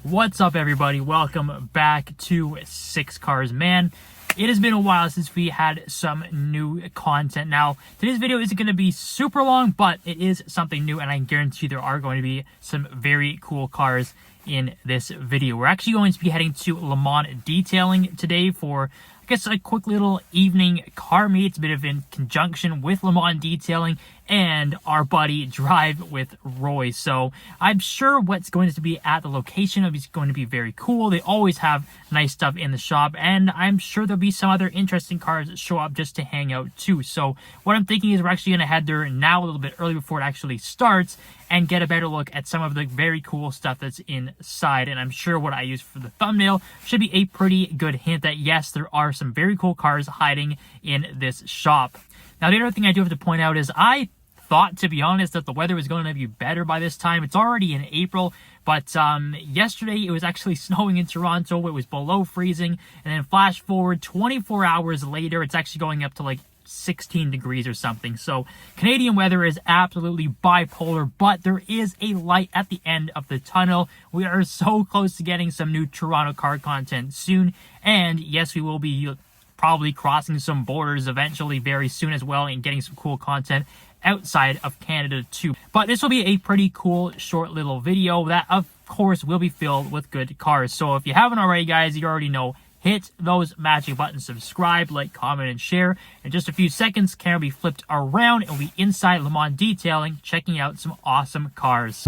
What's up, everybody? Welcome back to Six Cars. Man, it has been a while since we had some new content. Now, today's video isn't going to be super long, but it is something new, and I guarantee there are going to be some very cool cars in this video. We're actually going to be heading to Le Mans detailing today for, I guess, a quick little evening car meet. It's a bit of in conjunction with Le Mans detailing and our buddy Drive with Roy. So I'm sure what's going to be at the location is going to be very cool. They always have nice stuff in the shop, and I'm sure there'll be some other interesting cars that show up just to hang out too. So what I'm thinking is we're actually going to head there now a little bit early before it actually starts and get a better look at some of the very cool stuff that's inside. And I'm sure what I use for the thumbnail should be a pretty good hint that yes, there are some very cool cars hiding in this shop. Now, the other thing I do have to point out is I thought, to be honest, that the weather was going to be better by this time. It's already in April, but yesterday it was actually snowing in Toronto. It was below freezing, and then flash forward 24 hours later, it's actually going up to like 16 degrees or something. So Canadian weather is absolutely bipolar, but there is a light at the end of the tunnel. We are so close to getting some new Toronto car content soon, and yes, we will be probably crossing some borders eventually very soon as well and getting some cool content outside of Canada too. But this will be a pretty cool short little video that of course will be filled with good cars. So if you haven't already, guys, you already know, hit those magic buttons, subscribe, like, comment, and share. In just a few seconds, camera will be flipped around and we'll be inside Le Mans detailing, checking out some awesome cars.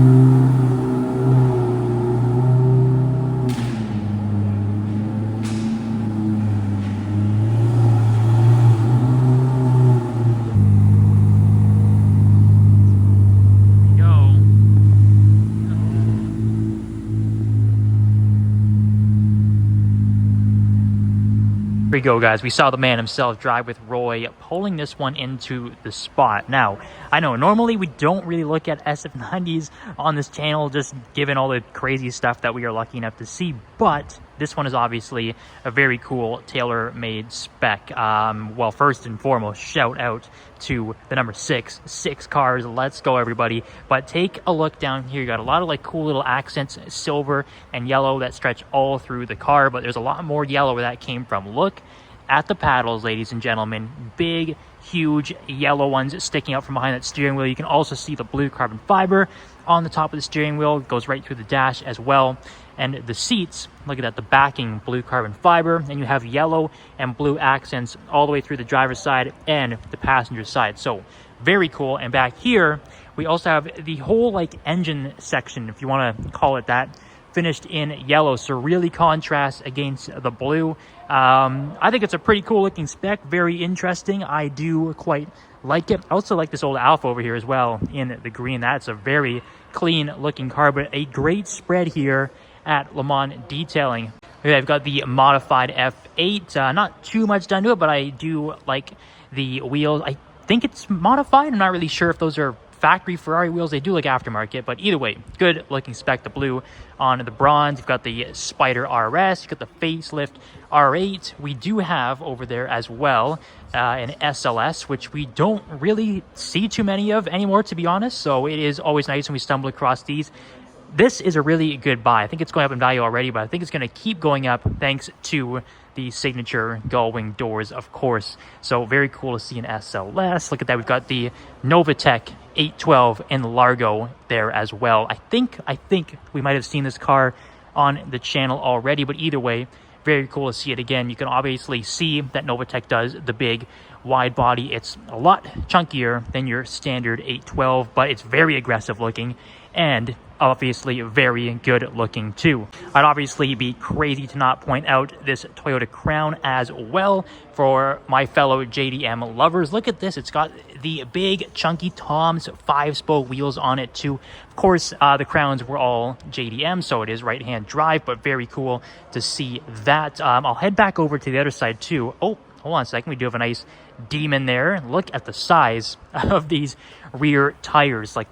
Here we go, guys. We saw the man himself, Drive with Roy, pulling this one into the spot. Now, I know normally we don't really look at SF90s on this channel, just given all the crazy stuff that we are lucky enough to see, but this one is obviously a very cool tailor-made spec. Well, first and foremost, shout out to the number six cars. Let's go, everybody. But take a look down here. You got a lot of like cool little accents, silver and yellow, that stretch all through the car, but there's a lot more yellow where that came from. Look at the paddles, ladies and gentlemen. Big, huge yellow ones sticking out from behind that steering wheel. You can also see the blue carbon fiber on the top of the steering wheel. It goes right through the dash as well. And the seats, look at that, the backing blue carbon fiber, and you have yellow and blue accents all the way through the driver's side and the passenger side. So very cool. And back here we also have the whole like engine section, if you want to call it that, finished in yellow, so really contrasts against the blue. I think it's a pretty cool looking spec, very interesting. I do quite like it. I also like this old Alfa over here as well in the green. That's a very clean looking car, but a great spread here at Le Mans detailing. Okay, I've got the modified F8. Not too much done to it, but I do like the wheels. I think it's modified. I'm not really sure if those are factory Ferrari wheels. They do look aftermarket, but either way, good looking spec. The blue on the bronze. You've got the Spider RS. You've got the facelift R8. We do have over there as well an SLS, which we don't really see too many of anymore, to be honest. So it is always nice when we stumble across these. This is a really good buy. I think it's going up in value already, but I think it's going to keep going up thanks to the signature gull-wing doors, of course. So very cool to see an SLS. Look at that. We've got the Novatec 812 in Largo there as well. I think we might have seen this car on the channel already, but either way, very cool to see it again. You can obviously see that Novatec does the big wide body. It's a lot chunkier than your standard 812, but it's very aggressive looking and obviously very good looking too. I'd obviously be crazy to not point out this Toyota Crown as well for my fellow JDM lovers. Look at this. It's got the big chunky Tom's 5-spoke wheels on it too. Of course, the Crowns were all JDM, so it is right-hand drive, but very cool to see that. I'll head back over to the other side too. Oh, hold on a second. We do have a nice Demon there. Look at the size of these rear tires. Like,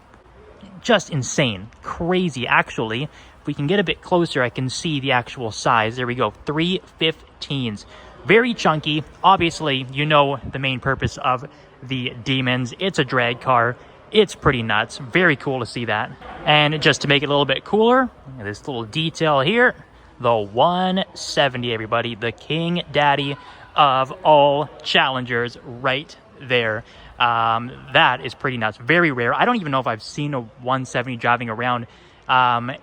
just insane, crazy. Actually, if we can get a bit closer, I can see the actual size. There we go, 315s. Very chunky. Obviously, you know the main purpose of the Demons. It's a drag car. It's pretty nuts. Very cool to see that. And just to make it a little bit cooler, this little detail here, the 170, everybody, the king daddy of all challengers right there. That is pretty nuts. Very rare. I don't even know if I've seen a 170 driving around.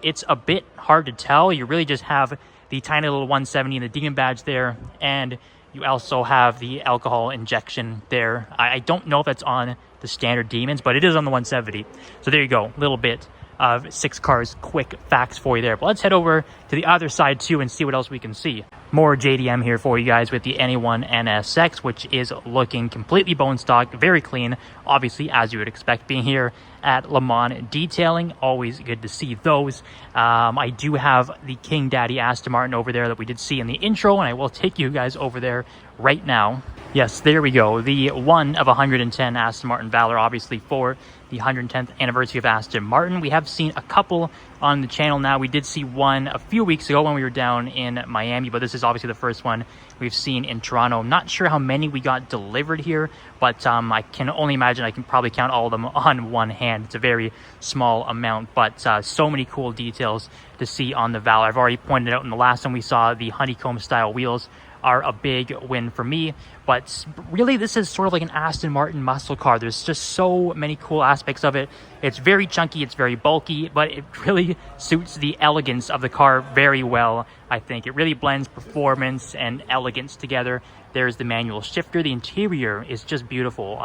It's a bit hard to tell. You really just have the tiny little 170 and the demon badge there, and you also have the alcohol injection there. I don't know if that's on the standard demons, but it is on the 170. So there you go, a little bit of 6 cars quick facts for you there. But let's head over to the other side too and see what else we can see. More JDM here for you guys with the NA1 NSX, which is looking completely bone stock, very clean, obviously, as you would expect, being here at Le Mans Detailing. Always good to see those. I do have the King Daddy Aston Martin over there that we did see in the intro, and I will take you guys over there right now. Yes, there we go. The 1 of 110 Aston Martin Valour, obviously for the 110th anniversary of Aston Martin. We have seen a couple on the channel now. We did see one a few weeks ago when we were down in Miami, but this is obviously the first one we've seen in Toronto. I'm not sure how many we got delivered here, but I can only imagine I can probably count all of them on one hand. It's a very small amount, but so many cool details to see on the Valour. I've already pointed out in the last one we saw the honeycomb style wheels are a big win for me, but really this is sort of like an Aston Martin muscle car. There's just so many cool aspects of it. It's very chunky, it's very bulky, but it really suits the elegance of the car very well. I think it really blends performance and elegance together. There's the manual shifter. The interior is just beautiful.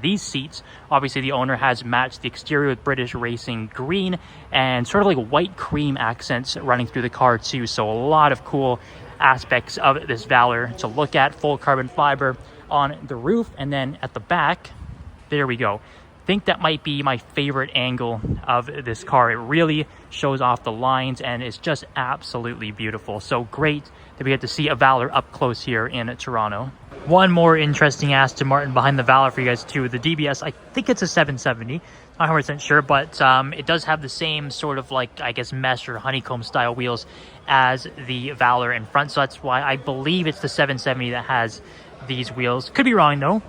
These seats, obviously the owner has matched the exterior with British Racing green and sort of like white cream accents running through the car too. So a lot of cool aspects of this Valour to look at. Full carbon fiber on the roof, and then at the back, there we go. I think that might be my favorite angle of this car. It really shows off the lines and it's just absolutely beautiful. So great that we get to see a Valour up close here in Toronto. One more interesting Aston Martin behind the Valour for you guys too. The DBS, I think it's a 770. Not 100% sure, but it does have the same sort of like, I guess, mesh or honeycomb style wheels as the Valour in front. So that's why I believe it's the 770 that has these wheels. Could be wrong though.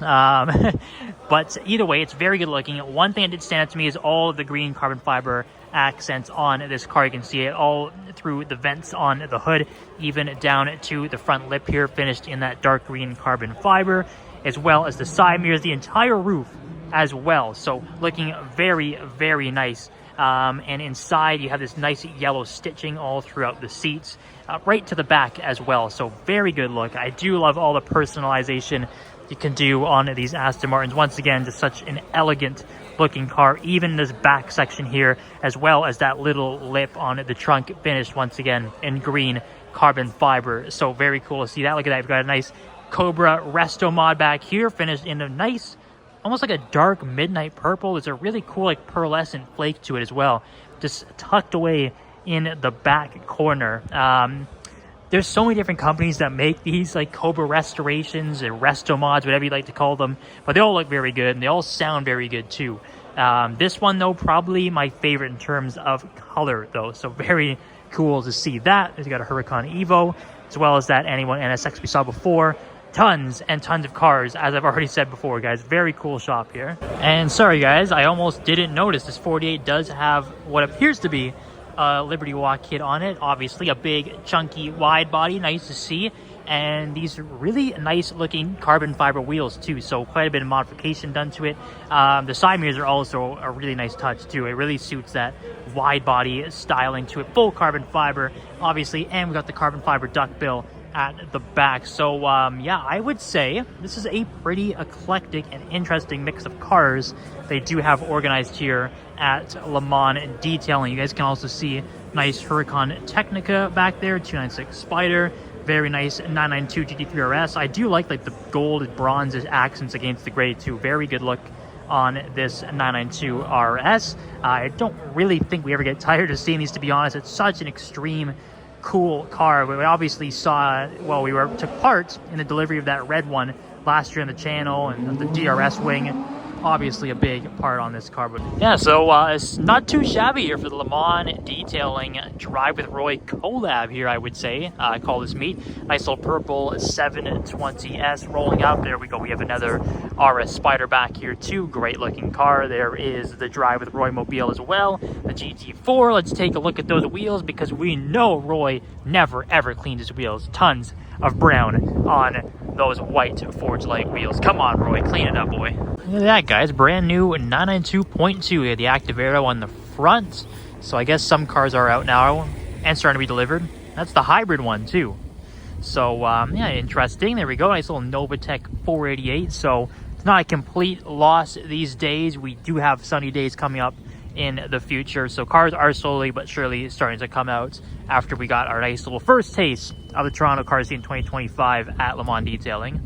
But either way, it's very good looking. One thing that did stand out to me is all of the green carbon fiber accents on this car. You can see it all through the vents on the hood, even down to the front lip here, finished in that dark green carbon fiber, as well as the side mirrors, the entire roof as well. So looking very, very nice. And inside you have this nice yellow stitching all throughout the seats, right to the back as well. So very good look. I do love all the personalization you can do on these Aston Martins. Once again, just such an elegant looking car. Even this back section here, as well as that little lip on the trunk, finished once again in green carbon fiber. So very cool to see that. Look at that. We've got a nice Cobra resto mod back here, finished in a nice, almost like a dark midnight purple. There's a really cool like pearlescent flake to it as well, just tucked away in the back corner. There's so many different companies that make these like Cobra restorations and resto mods, whatever you like to call them, but they all look very good and they all sound very good too. This one though, probably my favorite in terms of color though, so very cool to see that. It's got a Huracan Evo, as well as that NA1 NSX we saw before. Tons and tons of cars, as I've already said before, guys. Very cool shop here. And sorry guys, I almost didn't notice this 48 does have what appears to be a Liberty Walk kit on it. Obviously a big chunky wide body, nice to see, and these really nice looking carbon fiber wheels too, so quite a bit of modification done to it. The side mirrors are also a really nice touch too. It really suits that wide body styling to it. Full carbon fiber obviously, and we got the carbon fiber duckbill at the back. So yeah, I would say this is a pretty eclectic and interesting mix of cars they do have organized here at Le Mans Detailing. You guys can also see nice Huracan Technica back there, 296 Spider, very nice 992 GT3 RS. I do like the gold bronze accents against the gray too. Very good look on this 992 RS. I don't really think we ever get tired of seeing these, to be honest. It's such an extreme cool car. We obviously saw, well, took part in the delivery of that red one last year on the channel, and the DRS wing obviously a big part on this car. But yeah, so it's not too shabby here for the Le Mans Detailing Drive with Roy collab here, I would say. I call this meet. Nice little purple 720S rolling up. There we go. We have another RS Spider back here too. Great looking car. There is the Drive with Roy mobile as well. The GT4. Let's take a look at those wheels, because we know Roy never ever cleans his wheels. Tons of brown on those white Forge Light wheels. Come on, Roy, clean it up, boy. Look at that, guys. Brand new 992.2. We have the Active Aero on the front. So I guess some cars are out now and starting to be delivered. That's the hybrid one too. So yeah, interesting. There we go. Nice little Novatech 488. So it's not a complete loss these days. We do have sunny days coming up in the future, so cars are slowly but surely starting to come out after we got our nice little first taste of the Toronto car scene 2025 at Le Mans Detailing.